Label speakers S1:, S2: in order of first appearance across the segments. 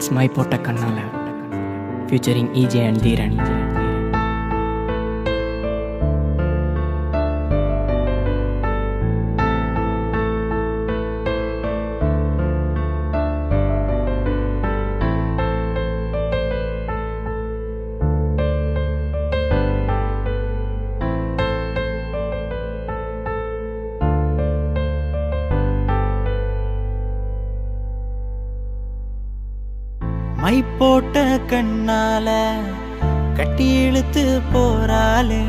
S1: It's my Pota Kannala featuring EJ and Dhiran.
S2: My போட்ட கண்ணால கட்டி இழுத்து போறாளே,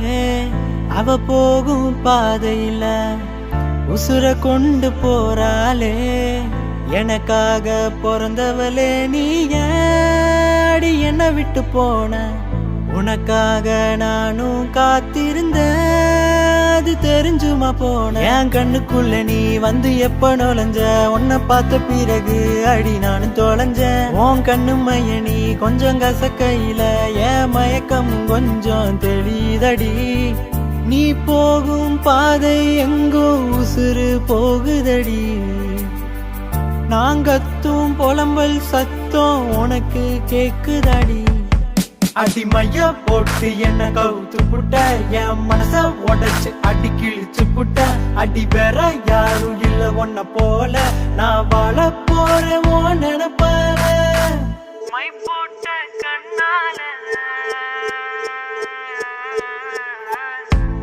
S2: அவ போகும் பாதையில உசுர கொண்டு போறாளே. எனக்காக பிறந்தவளே நீ ஏடி என்ன விட்டு போன, உனக்காக நானும் காத்திருந்த, அது தெரிஞ்சுமா போன. என் கண்ணுக்குள்ள நீ வந்து எப்ப நுழைஞ்ச, உன்னை பார்த்த பிறகு அடி நானும் தொலைஞ்சேன். உன் கண்ணு மைய நீ கொஞ்சம் கசக்கையில என் மயக்கம் கொஞ்சம் தெளிதடி. நீ போகும் பாதை எங்கோ உசுறு போகுதடி. நாங்கத்தும் புலம்பல் சத்தம் உனக்கு கேக்குதடி. அடிமையா போட்டு என்ன கவுத்து புட்ட, என் மனச உடைச்சு அடி கிழிச்சு புட்ட. அடி வேற யாரும் இல்ல ஒன்ன போல, நான் வாழ போறேன் ஓ நினைப்பார. மை போட்ட கண்ணால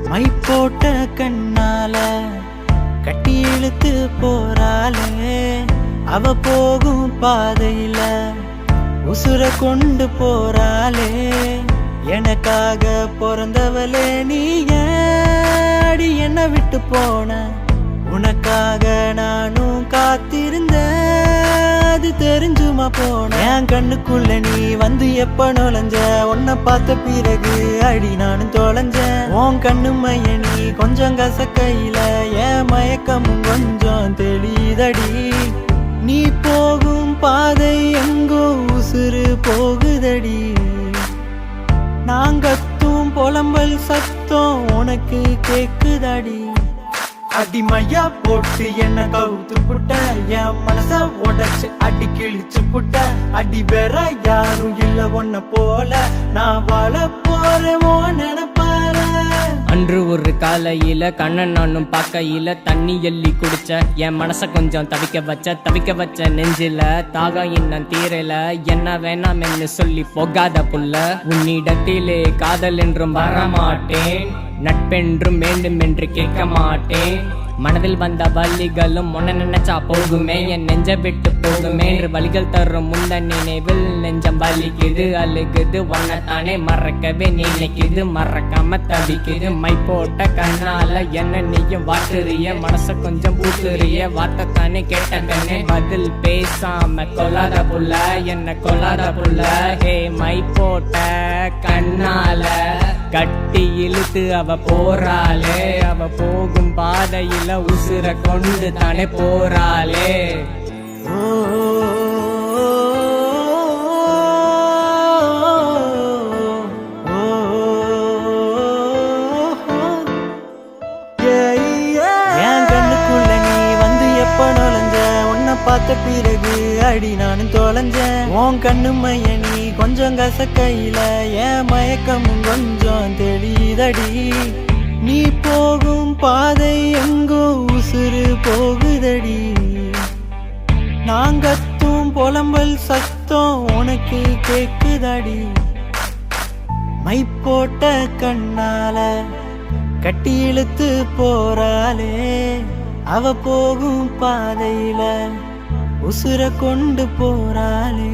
S2: மை போட்ட கண்ணால கட்டி இழுத்து போறாளே, அவ போகும் பாதையில உசுர கொண்டு போறாளே. எனக்காக பிறந்தவளே நீ ஏடி என்ன விட்டு போன, உனக்காக நானும் காத்திருந்த, அது தெரிஞ்சுமா போன. என் கண்ணுக்குள்ள நீ வந்து எப்ப நுழைஞ்ச, உன்னை பார்த்த பிறகு அடி நானும் தொலைஞ்சேன். உன் கண்ணு மைய நீ கொஞ்சம் கசக்கையில என் மயக்கம் கொஞ்சம் தெளிதடி. நீ போகும் பாதை எங்கோ உசுறு போகுதடி. நாங்கத்தும் புலம்பல் சத்தம் உனக்கு கேக்குதடி. அடிமையா போட்டு என்ன கவுத்து புட்ட, என் மனச உடைச்சு அடி கிழிச்சு புட்ட. அடி வேற யாரும் இல்ல ஒன்ன போல, நான் வாழ போறேன் ஓ நினைப்பார.
S1: அன்று ஒரு காலையில கண்ணன் நானும் பார்க்கையில தண்ணி எள்ளி குடிச்ச, என் மனச கொஞ்சம் தவிக்க வச்ச நெஞ்சில தாகம் இன்னும் தீரல. என்ன வேணாம்னு சொல்லி போகாத புள்ள, உன்னிடத்திலே காதல் என்றும் வரமாட்டேன், நட்பென்றும் வேண்டும் என்று கேட்க மாட்டேன். மனதில் வந்த வலிகளும் உன்ன நினைச்சா போகுமே, என் நெஞ்ச விட்டு போகுமே என்று வலிகள் தரும் முந்த நினைவில் நெஞ்சம் வலிக்குது அழுகுது. உன்னைத்தானே மறக்கவே நினைக்குது, மறக்காம தவிக்குது. மை போட்ட கண்ணால என்ன நீயும் வாட்டுறிய, மனச கொஞ்சம் பூட்டுறிய, வார்த்தைத்தானே கேட்ட கண்ணே பதில் பேசாம கொல்லாத புள்ள, என்ன கொல்லாத புள்ள. ஹே மை போட்ட கண்ணால கட்டி இழுத்து அவ போறாளே, அவ போகும் பாதையில உசுர கொண்டு தானே போறாளே.
S2: என் கண்ணுக்குள்ள நீ வந்து எப்ப நுழைஞ்ச, உன்னை பார்த்த பிறகு அடி நானும் தொலைஞ்சேன். உன் கண்ணு மைய நீ கொஞ்சம் கசக்கையில என் மயக்கம் கொஞ்சம் தெளிதடி. நீ போகும் பாதை எங்கோ உசுறு போகுதடி. நாங்கத்தும் புலம்பல் சத்தம் உனக்கு கேக்குதடி. மை போட்ட கண்ணால கட்டி இழுத்து போறாளே, அவ போகும் பாதையில உசுர கொண்டு போறாளே.